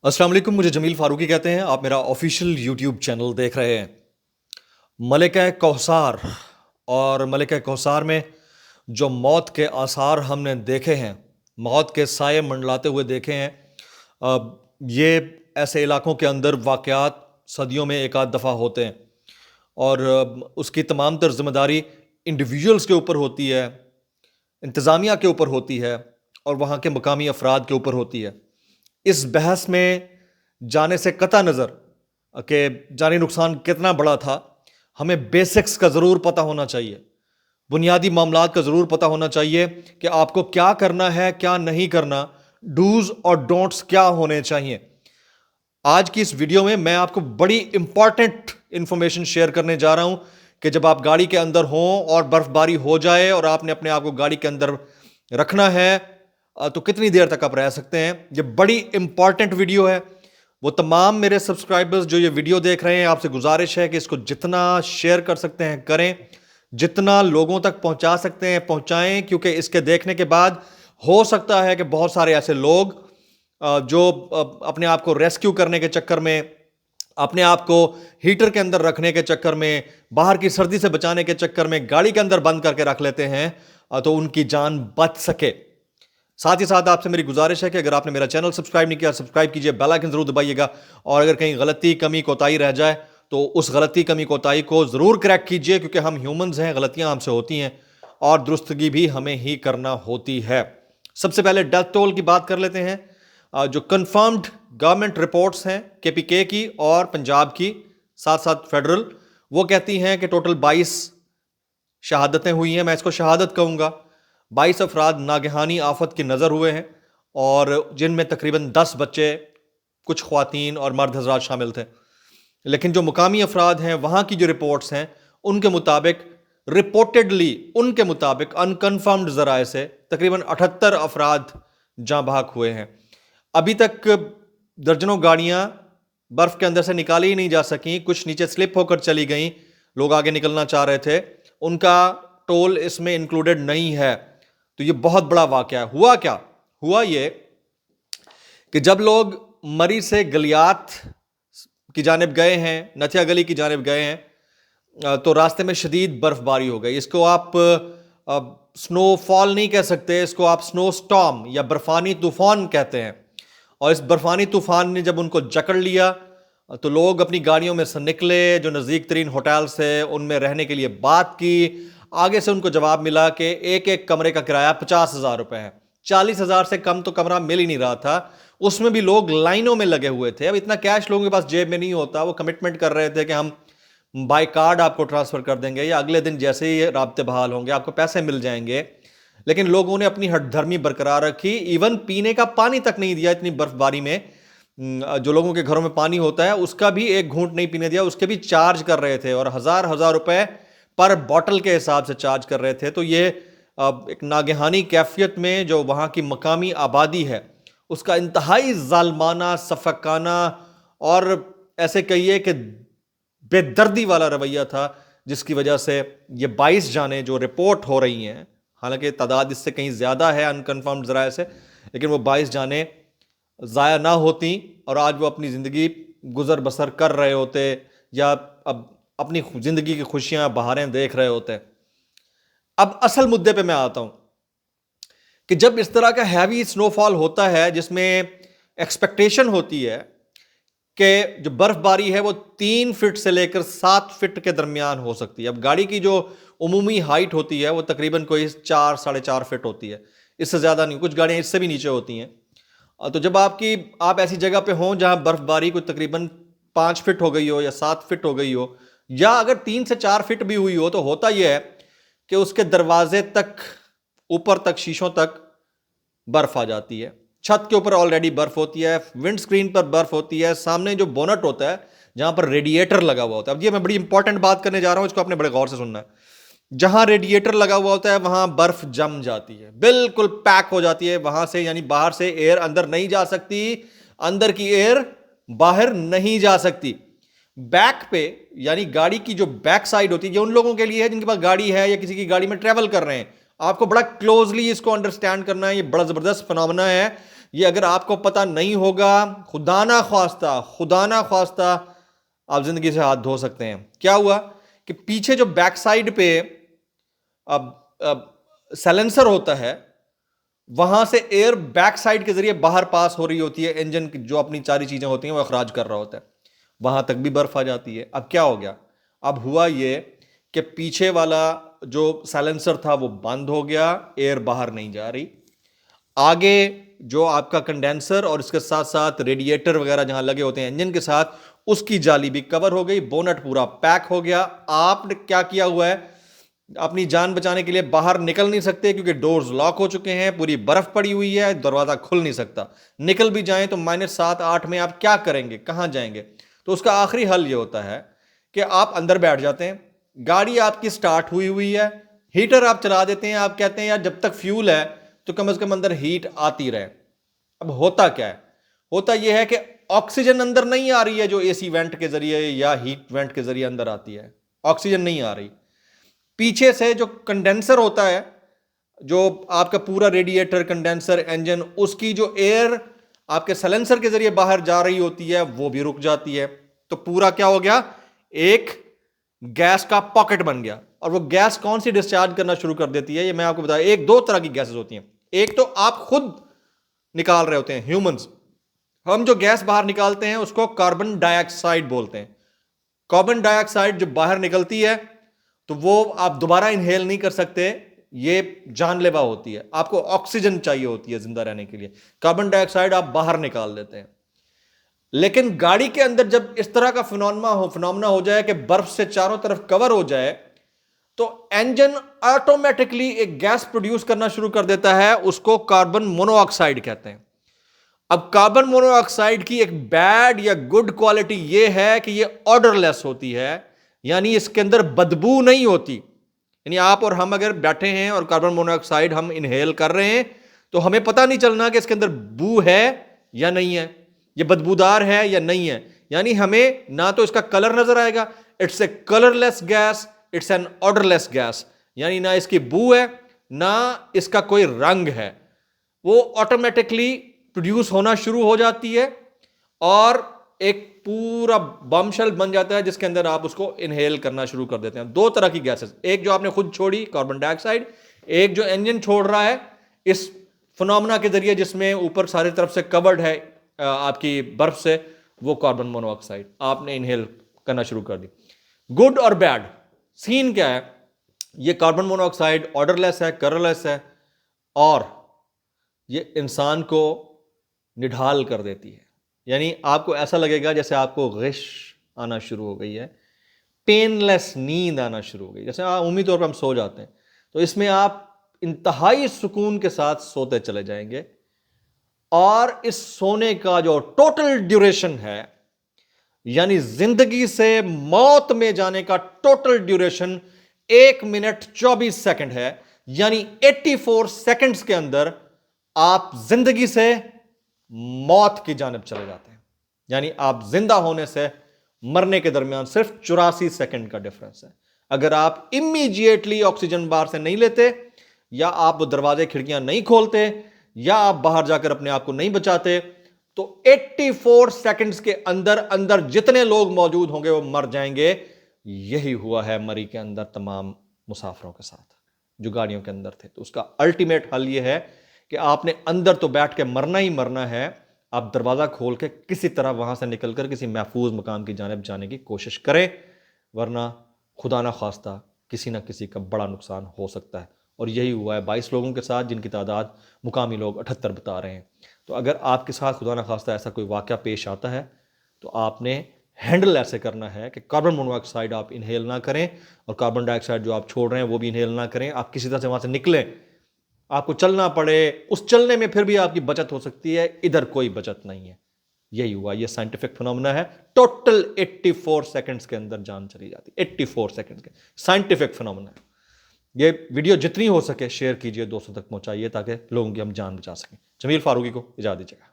السلام علیکم، مجھے جمیل فاروقی کہتے ہیں. آپ میرا آفیشیل یوٹیوب چینل دیکھ رہے ہیں. ملکہ کوثر اور ملکہ کوثر میں جو موت کے آثار ہم نے دیکھے ہیں، موت کے سائے منڈلاتے ہوئے دیکھے ہیں، یہ ایسے علاقوں کے اندر واقعات صدیوں میں ایک آدھ دفعہ ہوتے ہیں، اور اس کی تمام تر ذمہ داری انڈیویجولز کے اوپر ہوتی ہے، انتظامیہ کے اوپر ہوتی ہے، اور وہاں کے مقامی افراد کے اوپر ہوتی ہے. اس بحث میں جانے سے قطع نظر کہ جانی نقصان کتنا بڑا تھا، ہمیں بیسکس کا ضرور پتہ ہونا چاہیے، بنیادی معاملات کا ضرور پتہ ہونا چاہیے کہ آپ کو کیا کرنا ہے، کیا نہیں کرنا، ڈوز اور ڈونٹس کیا ہونے چاہیے. آج کی اس ویڈیو میں میں آپ کو بڑی امپورٹنٹ انفارمیشن شیئر کرنے جا رہا ہوں کہ جب آپ گاڑی کے اندر ہوں اور برف باری ہو جائے اور آپ نے اپنے آپ کو گاڑی کے اندر رکھنا ہے تو کتنی دیر تک آپ رہ سکتے ہیں. یہ بڑی امپورٹنٹ ویڈیو ہے. وہ تمام میرے سبسکرائبرز جو یہ ویڈیو دیکھ رہے ہیں، آپ سے گزارش ہے کہ اس کو جتنا شیئر کر سکتے ہیں کریں، جتنا لوگوں تک پہنچا سکتے ہیں پہنچائیں، کیونکہ اس کے دیکھنے کے بعد ہو سکتا ہے کہ بہت سارے ایسے لوگ جو اپنے آپ کو ریسکیو کرنے کے چکر میں، اپنے آپ کو ہیٹر کے اندر رکھنے کے چکر میں، باہر کی سردی سے بچانے کے چکر میں گاڑی کے اندر بند کر کے رکھ لیتے ہیں تو ان کی جان بچ سکے. ساتھ ہی ساتھ آپ سے میری گزارش ہے کہ اگر آپ نے میرا چینل سبسکرائب نہیں کیا، سبسکرائب کیجئے، بیل آئیکن ضرور دبائیے گا، اور اگر کہیں غلطی کمی کوتاہی رہ جائے تو اس غلطی کمی کوتاہی کو ضرور کریکٹ کیجئے، کیونکہ ہم ہیومنز ہیں، غلطیاں ہم سے ہوتی ہیں اور درستگی بھی ہمیں ہی کرنا ہوتی ہے. سب سے پہلے ڈیتھ ٹول کی بات کر لیتے ہیں. جو کنفرمڈ گورنمنٹ رپورٹس ہیں KPK کی اور پنجاب کی، ساتھ ساتھ فیڈرل، وہ کہتی ہیں کہ ٹوٹل 22 شہادتیں ہوئی ہیں. میں اس کو شہادت کہوں گا. 22 افراد ناگہانی آفت کی نظر ہوئے ہیں، اور جن میں تقریباً 10 بچے، کچھ خواتین اور مرد حضرات شامل تھے. لیکن جو مقامی افراد ہیں، وہاں کی جو رپورٹس ہیں، ان کے مطابق رپورٹڈلی، ان کے مطابق انکنفرمڈ ذرائع سے تقریباً 78 افراد جاں بحق ہوئے ہیں. ابھی تک درجنوں گاڑیاں برف کے اندر سے نکالی ہی نہیں جا سکیں، کچھ نیچے سلپ ہو کر چلی گئیں، لوگ آگے نکلنا چاہ رہے تھے، ان کا ٹول اس میں انکلوڈڈ نہیں ہے. تو یہ بہت بڑا واقعہ ہے. ہوا کیا؟ ہوا یہ کہ جب لوگ مری سے گلیات کی جانب گئے ہیں، نتھیا گلی کی جانب گئے ہیں، تو راستے میں شدید برف باری ہو گئی. اس کو آپ سنو فال نہیں کہہ سکتے، اس کو آپ سنو سٹارم یا برفانی طوفان کہتے ہیں. اور اس برفانی طوفان نے جب ان کو جکڑ لیا تو لوگ اپنی گاڑیوں میں سے نکلے، جو نزدیک ترین ہوٹل سے ان میں رہنے کے لیے بات کی. آگے سے ان کو جواب ملا کہ ایک کمرے کا کرایہ 50,000 روپے ہے. 40,000 سے کم تو کمرہ مل ہی نہیں رہا تھا. اس میں بھی لوگ لائنوں میں لگے ہوئے تھے. اب اتنا کیش لوگوں کے پاس جیب میں نہیں ہوتا. وہ کمٹمنٹ کر رہے تھے کہ ہم بائی کارڈ آپ کو ٹرانسفر کر دیں گے، یا اگلے دن جیسے ہی رابطے بحال ہوں گے آپ کو پیسے مل جائیں گے. لیکن لوگوں نے اپنی ہٹ دھرمی برقرار رکھی. ایون پینے کا پانی تک نہیں دیا. اتنی برف باری میں جو لوگوں کے گھروں میں پانی ہوتا ہے اس کا بھی ایک گھونٹ نہیں پینے دیا. اس کے بھی چارج کر رہے تھے، اور ہزار روپے پر بوٹل کے حساب سے چارج کر رہے تھے. تو یہ ایک ناگہانی کیفیت میں جو وہاں کی مقامی آبادی ہے، اس کا انتہائی ظالمانہ، سفکانہ اور ایسے کہیے کہ بے دردی والا رویہ تھا، جس کی وجہ سے یہ 22 جانیں جو رپورٹ ہو رہی ہیں، حالانکہ تعداد اس سے کہیں زیادہ ہے انکنفرمڈ ذرائع سے، لیکن وہ 22 جانیں ضائع نہ ہوتی اور آج وہ اپنی زندگی گزر بسر کر رہے ہوتے، یا اب اپنی زندگی کی خوشیاں بہاریں دیکھ رہے ہوتے. اب اصل مدے پہ میں آتا ہوں کہ جب اس طرح کا ہیوی سنو فال ہوتا ہے، جس میں ایکسپیکٹیشن ہوتی ہے کہ جو برف باری ہے وہ 3 فٹ سے لے کر 7 فٹ کے درمیان ہو سکتی ہے. اب گاڑی کی جو عمومی ہائٹ ہوتی ہے وہ تقریباً کوئی 4-4.5 فٹ ہوتی ہے، اس سے زیادہ نہیں. کچھ گاڑیاں اس سے بھی نیچے ہوتی ہیں. تو جب آپ ایسی جگہ پہ ہوں جہاں برف باری کوئی تقریباً 5 فٹ ہو گئی ہو یا 7 فٹ ہو گئی ہو، یا اگر 3 سے 4 فٹ بھی ہوئی ہو، تو ہوتا یہ ہے کہ اس کے دروازے تک، اوپر تک، شیشوں تک برف آ جاتی ہے. چھت کے اوپر آلریڈی برف ہوتی ہے، ونڈ سکرین پر برف ہوتی ہے، سامنے جو بونٹ ہوتا ہے جہاں پر ریڈیٹر لگا ہوا ہوتا ہے. اب یہ میں بڑی امپورٹنٹ بات کرنے جا رہا ہوں، اس کو آپ نے بڑے غور سے سننا ہے. جہاں ریڈیٹر لگا ہوا ہوتا ہے وہاں برف جم جاتی ہے، بالکل پیک ہو جاتی ہے. وہاں سے یعنی باہر سے ایئر اندر نہیں جا سکتی، اندر کی ایئر باہر نہیں جا سکتی. بیک پہ یعنی گاڑی کی جو بیک سائیڈ ہوتی ہے، یہ ان لوگوں کے لیے ہے جن کے پاس گاڑی ہے یا کسی کی گاڑی میں ٹریول کر رہے ہیں. آپ کو بڑا کلوزلی اس کو انڈرسٹینڈ کرنا ہے. یہ بڑا زبردست فنامنا ہے یہ اگر آپ کو پتہ نہیں ہوگا، خدا نہ خواستہ آپ زندگی سے ہاتھ دھو سکتے ہیں۔ کیا ہوا کہ پیچھے جو بیک سائڈ پہ اب سیلنسر ہوتا ہے، وہاں سے ایئر بیک سائڈ کے ذریعے باہر پاس ہو رہی ہوتی ہے، انجن جو اپنی ساری چیزیں ہوتی ہیں وہ اخراج کر رہا ہوتا ہے، وہاں تک بھی برف آ جاتی ہے۔ اب کیا ہو گیا؟ اب ہوا یہ کہ پیچھے والا جو سیلنسر تھا وہ بند ہو گیا، ایئر باہر نہیں جا رہی، آگے جو آپ کا کنڈینسر اور اس کے ساتھ ساتھ ریڈیٹر وغیرہ جہاں لگے ہوتے ہیں انجن کے ساتھ، اس کی جالی بھی کور ہو گئی، بونٹ پورا پیک ہو گیا۔ آپ نے کیا کیا ہوا ہے؟ اپنی جان بچانے کے لیے باہر نکل نہیں سکتے کیونکہ ڈورز لاک ہو چکے ہیں، پوری برف پڑی ہوئی ہے، دروازہ کھل نہیں سکتا۔ نکل بھی جائیں تو -7-8 میں آپ کیا کریں گے؟ کہاں جائیں گے؟ تو اس کا آخری حل یہ ہوتا ہے کہ آپ اندر بیٹھ جاتے ہیں، گاڑی آپ کی سٹارٹ ہوئی ہے، ہیٹر آپ چلا دیتے ہیں، آپ کہتے ہیں یار جب تک فیول ہے تو کم از کم اندر ہیٹ آتی رہے۔ اب ہوتا کیا ہے؟ ہوتا یہ ہے کہ آکسیجن اندر نہیں آ رہی ہے جو اے سی وینٹ کے ذریعے یا ہیٹ وینٹ کے ذریعے اندر آتی ہے، آکسیجن نہیں آ رہی۔ پیچھے سے جو کنڈینسر ہوتا ہے، جو آپ کا پورا ریڈیٹر، کنڈینسر، انجن، اس کی جو ایئر آپ کے سیلنسر کے ذریعے باہر جا رہی ہوتی ہے وہ بھی رک جاتی ہے۔ تو پورا کیا ہو گیا؟ ایک گیس کا پاکٹ بن گیا۔ اور وہ گیس کون سی ڈسچارج کرنا شروع کر دیتی ہے یہ میں آپ کو بتایا۔ دو طرح کی گیسز ہوتی ہیں، ایک تو آپ خود نکال رہے ہوتے ہیں ہیومنز، ہم جو گیس باہر نکالتے ہیں اس کو کاربن ڈائی آکسائڈ بولتے ہیں۔ کاربن ڈائی آکسائڈ جو باہر نکلتی ہے تو وہ آپ دوبارہ انہیل نہیں کر سکتے، یہ جان لیوا ہوتی ہے، آپ کو آکسیجن چاہیے ہوتی ہے زندہ رہنے کے لیے، کاربن ڈائی آکسائڈ آپ باہر نکال دیتے ہیں۔ لیکن گاڑی کے اندر جب اس طرح کا فنومنا ہو جائے کہ برف سے چاروں طرف کور ہو جائے تو انجن آٹومیٹکلی ایک گیس پروڈیوس کرنا شروع کر دیتا ہے، اس کو کاربن مونو آکسائڈ کہتے ہیں۔ اب کاربن مونو آکسائڈ کی ایک بیڈ یا گڈ کوالٹی یہ ہے کہ یہ آڈر لیس ہوتی ہے، یعنی اس کے اندر بدبو نہیں ہوتی۔ یعنی آپ اور ہم اگر بیٹھے ہیں اور کاربن مونو آکسائڈ ہم انہیل کر رہے ہیں تو ہمیں پتہ نہیں چلنا کہ اس کے اندر بو ہے یا نہیں ہے، یہ بدبودار ہے یا نہیں ہے۔ یعنی ہمیں نہ تو اس کا کلر نظر آئے گا، it's a colourless gas, it's an odourless gas, یعنی نہ اس کی بو ہے نہ اس کا کوئی رنگ ہے، وہ آٹومیٹکلی پروڈیوس ہونا شروع ہو جاتی ہے اور ایک پورا بم شیل بن جاتا ہے جس کے اندر آپ اس کو انہیل کرنا شروع کر دیتے ہیں۔ دو طرح کی گیسز، ایک جو آپ نے خود چھوڑی کاربن ڈائی آکسائڈ، ایک جو انجن چھوڑ رہا ہے اس فنومنا کے ذریعے جس میں اوپر ساری طرف سے کورڈ ہے آپ کی برف سے، وہ کاربن مونو آکسائڈ آپ نے انہیل کرنا شروع کر دی۔ گڈ اور بیڈ سین کیا ہے؟ یہ کاربن مونو آکسائڈ آڈر لیس ہے، کلر لیس ہے، اور یہ انسان کو نڈھال کر دیتی ہے۔ یعنی آپ کو ایسا لگے گا جیسے آپ کو غش آنا شروع ہو گئی ہے، پین لیس نیند آنا شروع ہو گئی، جیسے عمومی طور پر ہم سو جاتے ہیں تو اس میں آپ انتہائی سکون کے ساتھ سوتے چلے جائیں گے، اور اس سونے کا جو ٹوٹل ڈیوریشن ہے، یعنی زندگی سے موت میں جانے کا ٹوٹل ڈیوریشن 1 منٹ 24 سیکنڈ ہے، یعنی 84 سیکنڈز کے اندر آپ زندگی سے موت کی جانب چلے جاتے ہیں۔ یعنی آپ زندہ ہونے سے مرنے کے درمیان صرف 84 سیکنڈ کا ڈیفرنس ہے۔ اگر آپ امیجیٹلی آکسیجن باہر سے نہیں لیتے، یا آپ وہ دروازے کھڑکیاں نہیں کھولتے، یا آپ باہر جا کر اپنے آپ کو نہیں بچاتے، تو 84 سیکنڈز کے اندر جتنے لوگ موجود ہوں گے وہ مر جائیں گے۔ یہی ہوا ہے مری کے اندر تمام مسافروں کے ساتھ جو گاڑیوں کے اندر تھے۔ تو اس کا الٹیمیٹ حل یہ ہے کہ آپ نے اندر تو بیٹھ کے مرنا ہی مرنا ہے، آپ دروازہ کھول کے کسی طرح وہاں سے نکل کر کسی محفوظ مقام کی جانب جانے کی کوشش کریں، ورنہ خدا نہ خواستہ کسی نہ کسی کا بڑا نقصان ہو سکتا ہے۔ اور یہی ہوا ہے 22 لوگوں کے ساتھ، جن کی تعداد مقامی لوگ 78 بتا رہے ہیں۔ تو اگر آپ کے ساتھ خدا نہ خواستہ ایسا کوئی واقعہ پیش آتا ہے تو آپ نے ہینڈل ایسے کرنا ہے کہ کاربن مونو آکسائڈ آپ انہیل نہ کریں، اور کاربن ڈائی آکسائڈ جو آپ چھوڑ رہے ہیں وہ بھی انہیل نہ کریں۔ آپ کسی طرح سے وہاں سے نکلیں، آپ کو چلنا پڑے، اس چلنے میں پھر بھی آپ کی بچت ہو سکتی ہے، ادھر کوئی بچت نہیں ہے۔ یہی ہوا، یہ سائنٹیفک فنومنا ہے۔ ٹوٹل 84 سیکنڈز کے اندر جان چلی جاتی، 84 سیکنڈز کے سائنٹیفک فنومنا ہے۔ یہ ویڈیو جتنی ہو سکے شیئر کیجئے، دوستوں تک پہنچائیے تاکہ لوگوں کی ہم جان بچا سکیں۔ جمیل فاروقی کو اجازت دیجیے گا۔